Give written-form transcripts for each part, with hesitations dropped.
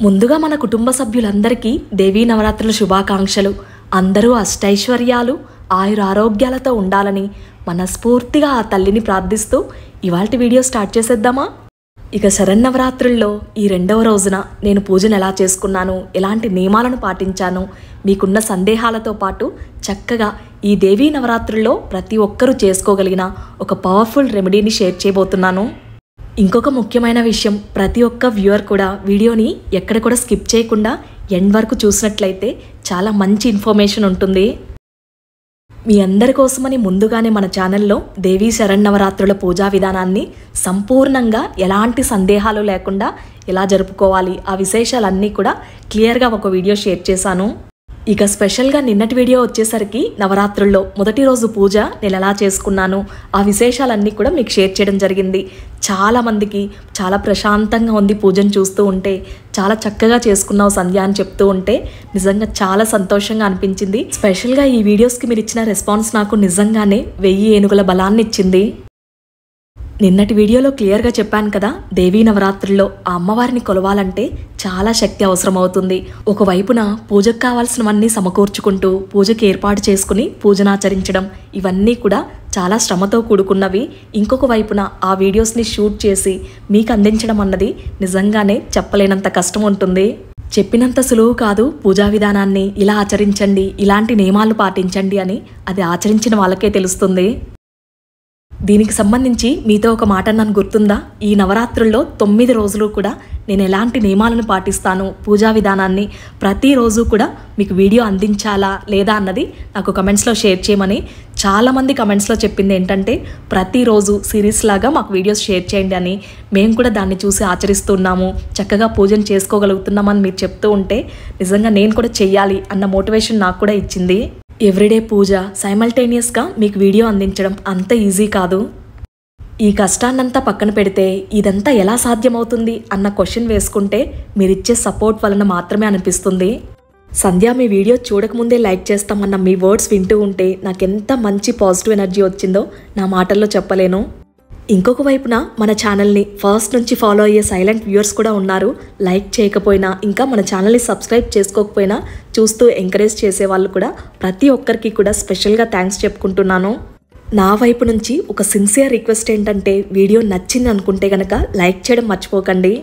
ముందుగా మన కుటుంబ సభ్యులందరికీ దేవీ నవరాత్రుల శుభాకాంక్షలు. అందరూ అష్టైశ్వర్యాలు ఆయురారోగ్యాలతో ఉండాలని మనస్ఫూర్తిగా ఆ తల్లిని ప్రార్థిస్తూ ఇవాల్టి వీడియో స్టార్ట్ చేసేద్దామా? ఇక శరన్నవరాత్రుల్లో ఈ రెండవ రోజున నేను పూజను ఎలా చేసుకున్నాను, ఎలాంటి నియమాలను పాటించాను, మీకున్న సందేహాలతో పాటు చక్కగా ఈ దేవీ నవరాత్రుల్లో ప్రతి ఒక్కరూ చేసుకోగలిగిన ఒక పవర్ఫుల్ రెమెడీని షేర్ చేయబోతున్నాను. ఇంకొక ముఖ్యమైన విషయం, ప్రతి ఒక్క వ్యూవర్ కూడా వీడియోని ఎక్కడ కూడా స్కిప్ చేయకుండా ఎండ్ వరకు చూసినట్లయితే చాలా మంచి ఇన్ఫర్మేషన్ ఉంటుంది. మీ అందరి కోసమని ముందుగానే మన ఛానల్లో దేవీ శరన్నవరాత్రుల పూజా విధానాన్ని సంపూర్ణంగా ఎలాంటి సందేహాలు లేకుండా ఎలా జరుపుకోవాలి ఆ విశేషాలన్నీ కూడా క్లియర్గా ఒక వీడియో షేర్ చేశాను. ఇక స్పెషల్గా నిన్నటి వీడియో వచ్చేసరికి నవరాత్రుల్లో మొదటి రోజు పూజ నేను ఎలా చేసుకున్నాను ఆ విశేషాలన్నీ కూడా మీకు షేర్ చేయడం జరిగింది. చాలామందికి చాలా ప్రశాంతంగా ఉంది పూజను చూస్తూ ఉంటే, చాలా చక్కగా చేసుకున్నావు సంధ్య అని చెప్తూ ఉంటే నిజంగా చాలా సంతోషంగా అనిపించింది. స్పెషల్గా ఈ వీడియోస్కి మీరు ఇచ్చిన రెస్పాన్స్ నాకు నిజంగానే 1000 ఏనుగుల బలాన్ని ఇచ్చింది. నిన్నటి వీడియోలో క్లియర్గా చెప్పాను కదా, దేవీ నవరాత్రుల్లో ఆ అమ్మవారిని కొలవాలంటే చాలా శక్తి అవసరం అవుతుంది. ఒకవైపున పూజకు కావాల్సినవన్నీ సమకూర్చుకుంటూ పూజకి ఏర్పాటు చేసుకుని పూజనాచరించడం ఇవన్నీ కూడా చాలా శ్రమతో కూడుకున్నవి. ఇంకొక వైపున ఆ వీడియోస్ని షూట్ చేసి మీకు అందించడం అన్నది నిజంగానే చెప్పలేనంత కష్టం ఉంటుంది. చెప్పినంత సులువు కాదు పూజా విధానాన్ని ఇలా ఆచరించండి, ఇలాంటి నియమాలు పాటించండి అని. అది ఆచరించిన వాళ్ళకే తెలుస్తుంది. దీనికి సంబంధించి మీతో ఒక మాట నన్ను గుర్తుందా? ఈ నవరాత్రుల్లో 9 రోజులు కూడా నేను ఎలాంటి నియమాలను పాటిస్తాను, పూజా విధానాన్ని ప్రతిరోజు కూడా మీకు వీడియో అందించాలా లేదా అన్నది నాకు కమెంట్స్లో షేర్ చేయమని చాలామంది కమెంట్స్లో చెప్పింది ఏంటంటే, ప్రతిరోజు సిరీస్ లాగా మాకు వీడియోస్ షేర్ చేయండి అని. మేము కూడా దాన్ని చూసి ఆచరిస్తున్నాము, చక్కగా పూజను చేసుకోగలుగుతున్నామని మీరు చెప్తూ ఉంటే నిజంగా నేను కూడా చెయ్యాలి అన్న మోటివేషన్ నాకు కూడా ఇచ్చింది. ఎవ్రీడే పూజ సైమల్టేనియస్గా మీకు వీడియో అందించడం అంత ఈజీ కాదు. ఈ కష్టాన్నంతా పక్కన పెడితే ఇదంతా ఎలా సాధ్యమవుతుంది అన్న క్వశ్చన్ వేసుకుంటే మీరిచ్చే సపోర్ట్ వలన మాత్రమే అనిపిస్తుంది. సంధ్య మీ వీడియో చూడకముందే లైక్ చేస్తామన్న మీ వర్డ్స్ వింటూ ఉంటే నాకెంత మంచి పాజిటివ్ ఎనర్జీ వచ్చిందో నా మాటల్లో చెప్పలేను. ఇంకొక వైపున మన ఛానల్ని ఫస్ట్ నుంచి ఫాలో అయ్యే సైలెంట్ వ్యూవర్స్ కూడా ఉన్నారు. లైక్ చేయకపోయినా ఇంకా మన ఛానల్ని సబ్స్క్రైబ్ చేసుకోకపోయినా చూస్తూ ఎంకరేజ్ చేసే వాళ్ళు కూడా ప్రతి ఒక్కరికి కూడా స్పెషల్గా థ్యాంక్స్ చెప్పుకుంటున్నాను. నా వైపు నుంచి ఒక సిన్సియర్ రిక్వెస్ట్ ఏంటంటే, వీడియో నచ్చింది అనుకుంటే కనుక లైక్ చేయడం మర్చిపోకండి.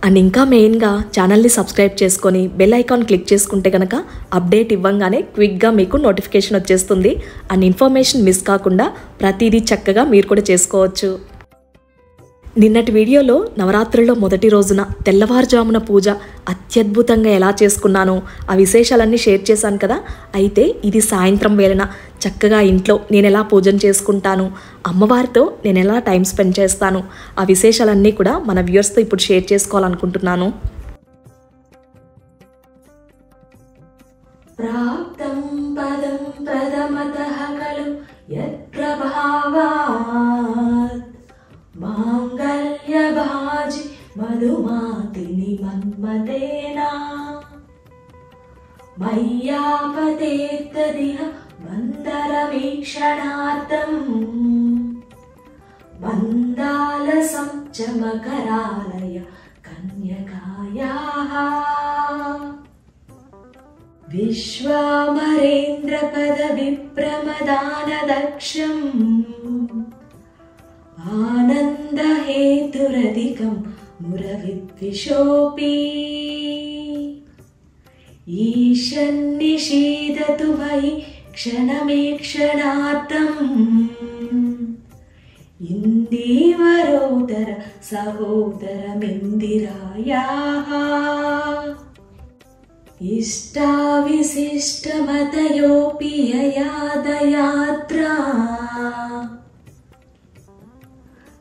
అండ్ ఇంకా మెయిన్గా ఛానల్ని సబ్స్క్రైబ్ చేసుకొని బెల్ ఐకాన్ క్లిక్ చేసుకుంటే కనుక అప్డేట్ ఇవ్వంగానే క్విక్గా మీకు నోటిఫికేషన్ వచ్చేస్తుంది. అండ్ ఇన్ఫర్మేషన్ మిస్ కాకుండా ప్రతిదీ చక్కగా మీరు కూడా చేసుకోవచ్చు. నిన్నటి వీడియోలో నవరాత్రుల్లో మొదటి రోజున తెల్లవారుజామున పూజ అత్యద్భుతంగా ఎలా చేసుకున్నానో ఆ విశేషాలన్నీ షేర్ చేశాను కదా. అయితే ఇది సాయంత్రం వేళన చక్కగా ఇంట్లో నేను ఎలా పూజను చేసుకుంటాను, అమ్మవారితో నేను ఎలా టైం స్పెండ్ చేస్తాను ఆ విశేషాలన్నీ కూడా మన వ్యూవర్స్తో ఇప్పుడు షేర్ చేసుకోవాలనుకుంటున్నాను. ప్రాప్తం పదం ప్రథమతః ఖలు యత్ప్రభావాత్ మాంగళ్యభాజి మధుమాతిని మన్మతేనా మయ్యాపతేత్తదిహ మందరవీక్షణార్థం మందాలసం చమకరాలయ కన్యకాయాః విశ్వామరేంద్రపద విప్రమదానదక్షం ఆనందహేతురధికం మురవిద్విషోపి ఈశన్నిషీదతు మయి క్షణమేక్షణార్థం ఇందీవరోదర సహోదరమిందిరాయాః ఇష్టావిశిష్టమతయోపి యయాదయాత్రా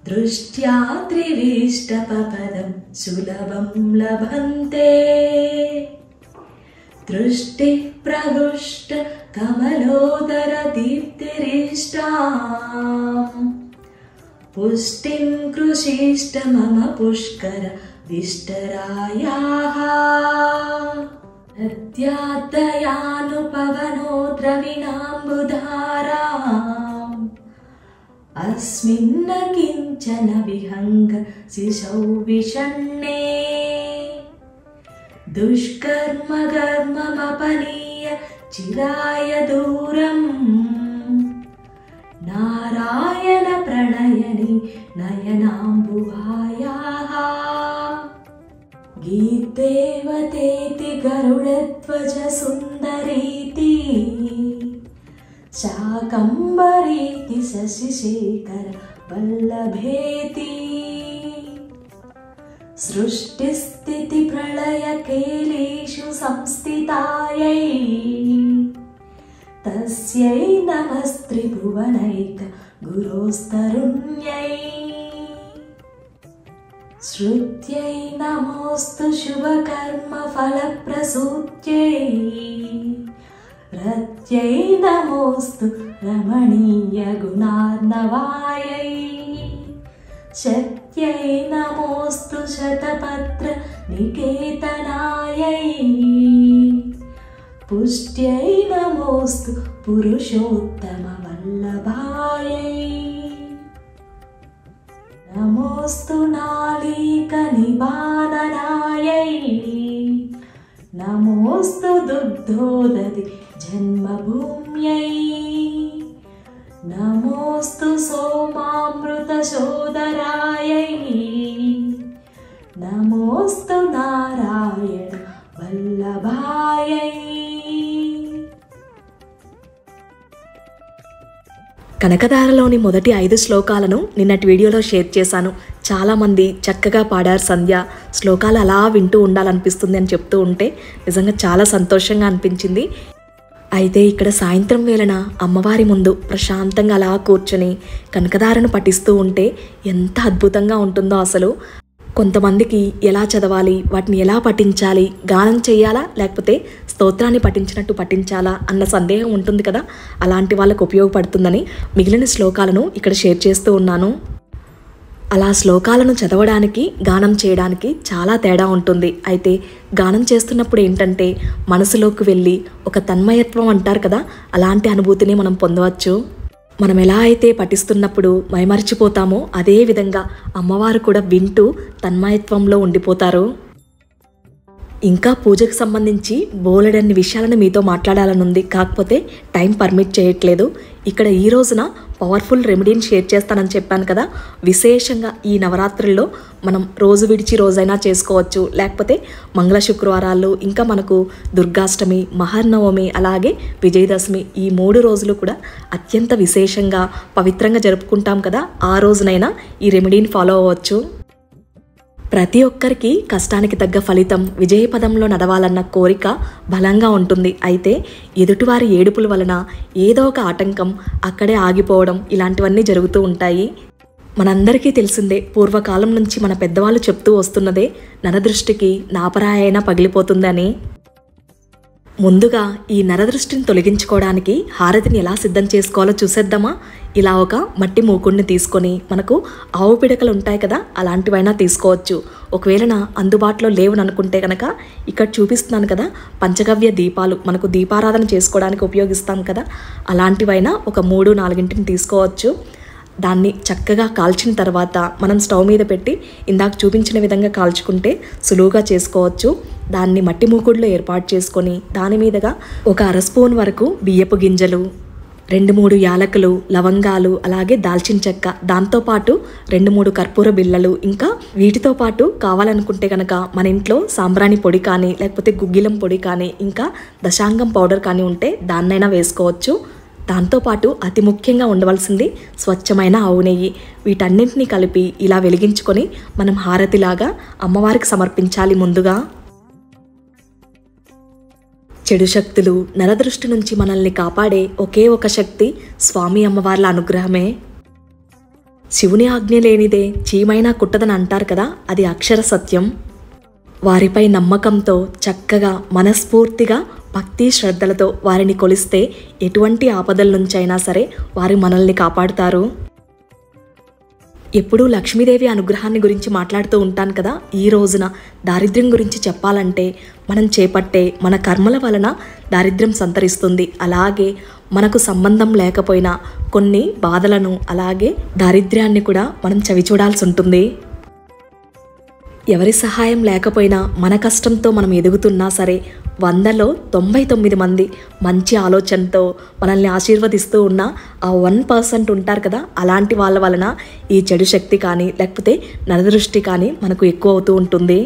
దృష్ట్యా త్రివిష్టపదం సులభం లభంతే దృష్టి ప్రహృష్ట కమలోదర దీప్తిరిష్టాం పుష్టిం కృషిష్ట మమ పుష్కర విష్టరాయాః అద్యాదయానుపవనో ద్రవిణాంబుధారాం अस्मिन्न किंचन विहंग शिशौ विषण्णे दुष्कर्म कर्ममपनीय चिराय दूरम् नारायण प्रणयनि नयनाम्बुभायाः गीतेवतेति गरुडध्वज सुन्दरीति शाकम्भरीति शशिशेखर वल्लभेति सृष्टिस्थिति प्रलय केलेषु संस्थितायै तस्यै नमस्त्रिभुवनैक गुरोस्तरुण्यै श्रुत्यै नमोऽस्तु शुभकर्म फलप्रसूत्यै रत्यै नमोऽस्तु रमणीय गुणार्णवायै शक्त्यै नमोऽस्तु शतपत्र निकेतनायै पुष्ट्यै नमोऽस्तु पुरुषोत्तम वल्लभायै नमोऽस्तु नालीक निबाननायै नमोऽस्तु दुग्धोदधि जन्मभूम्यै नमोऽस्तु सोमामृतशोधरायै नमोऽस्तु नारायण वल्लभायै। కనకధారలోని మొదటి 5 శ్లోకాలను నిన్నటి వీడియోలో షేర్ చేశాను. చాలామంది చక్కగా పాడారు సంధ్య, శ్లోకాలు అలా వింటూ ఉండాలనిపిస్తుంది అని చెప్తూ ఉంటే నిజంగా చాలా సంతోషంగా అనిపించింది. అయితే ఇక్కడ సాయంత్రం వేళన అమ్మవారి ముందు ప్రశాంతంగా అలా కూర్చొని కనకధారను పఠిస్తూ ఉంటే ఎంత అద్భుతంగా ఉంటుందో అసలు. కొంతమందికి ఎలా చదవాలి, వాటిని ఎలా పఠించాలి, గానం చేయాలా లేకపోతే స్తోత్రాన్ని పఠించినట్టు పఠించాలా అన్న సందేహం ఉంటుంది కదా, అలాంటి వాళ్ళకు ఉపయోగపడుతుందని మిగిలిన శ్లోకాలను ఇక్కడ షేర్ చేస్తూ ఉన్నాను. అలా శ్లోకాలను చదవడానికి గానం చేయడానికి చాలా తేడా ఉంటుంది. అయితే గానం చేస్తున్నప్పుడు ఏంటంటే మనసులోకి వెళ్ళి ఒక తన్మయత్వం అంటారు కదా, అలాంటి అనుభూతిని మనం పొందవచ్చు. మనం ఎలా అయితే పఠిస్తున్నప్పుడు మైమరిచిపోతామో అదే విధంగా అమ్మవారు కూడా వింటూ తన్మయత్వంలో ఉండిపోతారు. ఇంకా పూజకు సంబంధించి బోలెడన్ని విషయాలను మీతో మాట్లాడాలనుంది, కాకపోతే టైం పర్మిట్ చేయట్లేదు. ఇక్కడ ఈ రోజున పవర్ఫుల్ రెమెడీని షేర్ చేస్తానని చెప్పాను కదా, విశేషంగా ఈ నవరాత్రుల్లో మనం రోజు విడిచి రోజైనా చేసుకోవచ్చు, లేకపోతే మంగళ శుక్రవారాలు, ఇంకా మనకు దుర్గాష్టమి, మహర్నవమి, అలాగే విజయదశమి ఈ 3 రోజులు కూడా అత్యంత విశేషంగా పవిత్రంగా జరుపుకుంటాం కదా, ఆ రోజునైనా ఈ రెమెడీని ఫాలో అవ్వచ్చు. ప్రతి ఒక్కరికి కష్టానికి తగ్గ ఫలితం విజయపదంలో నడవాలన్న కోరిక బలంగా ఉంటుంది. అయితే ఎదుటివారి ఏడుపుల వలన ఏదో ఒక ఆటంకం అక్కడే ఆగిపోవడం ఇలాంటివన్నీ జరుగుతూ ఉంటాయి. మనందరికీ తెలిసిందే, పూర్వకాలం నుంచి మన పెద్దవాళ్ళు చెప్తూ వస్తున్నదే నరదృష్టికి నాపరాయైనా పగిలిపోతుందని. ముందుగా ఈ నరదృష్టిని తొలగించుకోవడానికి హారతిని ఎలా సిద్ధం చేసుకోవాలో చూసేద్దామా. ఇలా ఒక మట్టి మూకుడిని తీసుకొని, మనకు ఆవు పిడకలు ఉంటాయి కదా, అలాంటివైనా తీసుకోవచ్చు. ఒకవేళ అందుబాటులో లేవని అనుకుంటే కనుక ఇక్కడ చూపిస్తున్నాను కదా, పంచగవ్య దీపాలు మనకు దీపారాధన చేసుకోవడానికి ఉపయోగిస్తాం కదా, అలాంటివైనా ఒక 3-4 తీసుకోవచ్చు. దాన్ని చక్కగా కాల్చిన తర్వాత మనం స్టవ్ మీద పెట్టి ఇందాక చూపించిన విధంగా కాల్చుకుంటే సులువుగా చేసుకోవచ్చు. దాన్ని మట్టి మూకుడులో ఏర్పాటు చేసుకొని దాని మీదగా ఒక 1/2 స్పూన్ వరకు బియ్యపు గింజలు, 2-3 యాలకులు, లవంగాలు, అలాగే దాల్చిన చెక్క, దాంతోపాటు 2-3 కర్పూర బిళ్ళలు, ఇంకా వీటితో పాటు కావాలనుకుంటే కనుక మన ఇంట్లో సాంబ్రాణి పొడి కానీ లేకపోతే గుగ్గిలం పొడి కానీ ఇంకా దశాంగం పౌడర్ కానీ ఉంటే దాన్నైనా వేసుకోవచ్చు. దాంతోపాటు అతి ముఖ్యంగా ఉండవలసింది స్వచ్ఛమైన ఆవు నెయ్యి. వీటన్నింటినీ కలిపి ఇలా వెలిగించుకొని మనం హారతిలాగా అమ్మవారికి సమర్పించాలి. ముందుగా చెడు శక్తులు, నరదృష్టి నుంచి మనల్ని కాపాడే ఒకే ఒక శక్తి స్వామి అమ్మవార్ల అనుగ్రహమే. శివుని ఆజ్ఞ లేనిదే చీమైనా కుట్టదని అంటారు కదా, అది అక్షర సత్యం. వారిపై నమ్మకంతో చక్కగా మనస్ఫూర్తిగా భక్తి శ్రద్ధలతో వారిని కొలిస్తే ఎటువంటి ఆపదల నుంచైనా సరే వారు మనల్ని కాపాడుతారు. ఎప్పుడూ లక్ష్మీదేవి అనుగ్రహాన్ని గురించి మాట్లాడుతూ ఉంటాను కదా, ఈ రోజున దారిద్ర్యం గురించి చెప్పాలంటే మనం చేపట్టే మన కర్మల వలన దారిద్ర్యం సంతరిస్తుంది. అలాగే మనకు సంబంధం లేకపోయినా కొన్ని బాధలను అలాగే దారిద్ర్యాన్ని కూడా మనం చవిచూడాల్సి ఉంటుంది. ఎవరి సహాయం లేకపోయినా మన కష్టంతో మనం ఎదుగుతున్నా సరే 100లో 99 మంది మంచి ఆలోచనతో మనల్ని ఆశీర్వదిస్తూ ఉన్న ఆ 1% ఉంటారు కదా, అలాంటి వాళ్ళ వలన ఈ చెడు శక్తి కానీ లేకపోతే నరదృష్టి కానీ మనకు ఎక్కువ అవుతూ ఉంటుంది.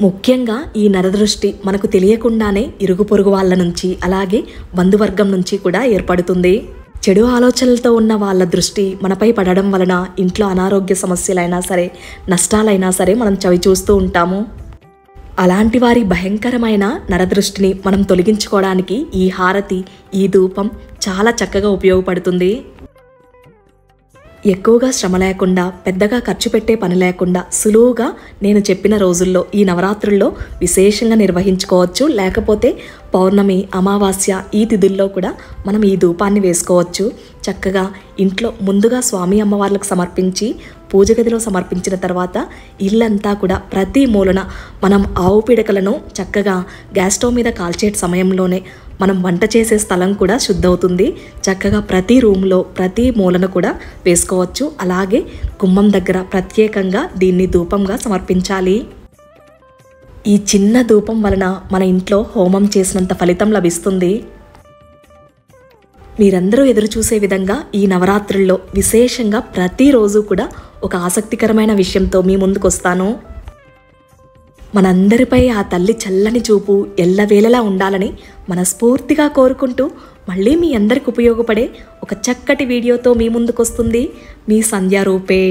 ముఖ్యంగా ఈ నరదృష్టి మనకు తెలియకుండానే ఇరుగు పొరుగు వాళ్ళ నుంచి అలాగే బంధువర్గం నుంచి కూడా ఏర్పడుతుంది. చెడు ఆలోచనలతో ఉన్న వాళ్ళ దృష్టి మనపై పడడం వలన ఇంట్లో అనారోగ్య సమస్యలైనా సరే, నష్టాలైనా సరే మనం చవి చూస్తూ ఉంటాము. అలాంటి వారి భయంకరమైన నరదృష్టిని మనం తొలగించుకోవడానికి ఈ హారతి, ఈ ధూపం చాలా చక్కగా ఉపయోగపడుతుంది. ఎక్కువగా శ్రమ లేకుండా, పెద్దగా ఖర్చు పెట్టే పని లేకుండా సులువుగా నేను చెప్పిన రోజుల్లో ఈ నవరాత్రుల్లో విశేషంగా నిర్వహించుకోవచ్చు. లేకపోతే పౌర్ణమి, అమావాస్య ఈ తిథుల్లో కూడా మనం ఈ ధూపాన్ని వేసుకోవచ్చు. చక్కగా ఇంట్లో ముందుగా స్వామి అమ్మవార్లకు సమర్పించి పూజ గదిలో సమర్పించిన తర్వాత ఇల్లంతా కూడా ప్రతి మూలన మనం ఆవు పిడకలను చక్కగా గ్యాస్ స్టవ్ మీద కాల్చే సమయంలోనే మనం వంట చేసే స్థలం కూడా శుద్ధవుతుంది. చక్కగా ప్రతి రూమ్లో ప్రతి మూలన కూడా వేసుకోవచ్చు. అలాగే గుమ్మం దగ్గర ప్రత్యేకంగా దీన్ని ధూపంగా సమర్పించాలి. ఈ చిన్న ధూపం వలన మన ఇంట్లో హోమం చేసినంత ఫలితం లభిస్తుంది. మీరందరూ ఎదురు చూసే విధంగా ఈ నవరాత్రుల్లో విశేషంగా ప్రతిరోజు కూడా ఒక ఆసక్తికరమైన విషయంతో మీ ముందుకు వస్తాను. మనందరిపై ఆ తల్లి చల్లని చూపు ఎల్లవేళలా ఉండాలని మనస్ఫూర్తిగా కోరుకుంటూ మళ్ళీ మీ అందరికి ఉపయోగపడే ఒక చక్కటి వీడియోతో మీ ముందుకు వస్తుంది మీ సంధ్యా రూపే.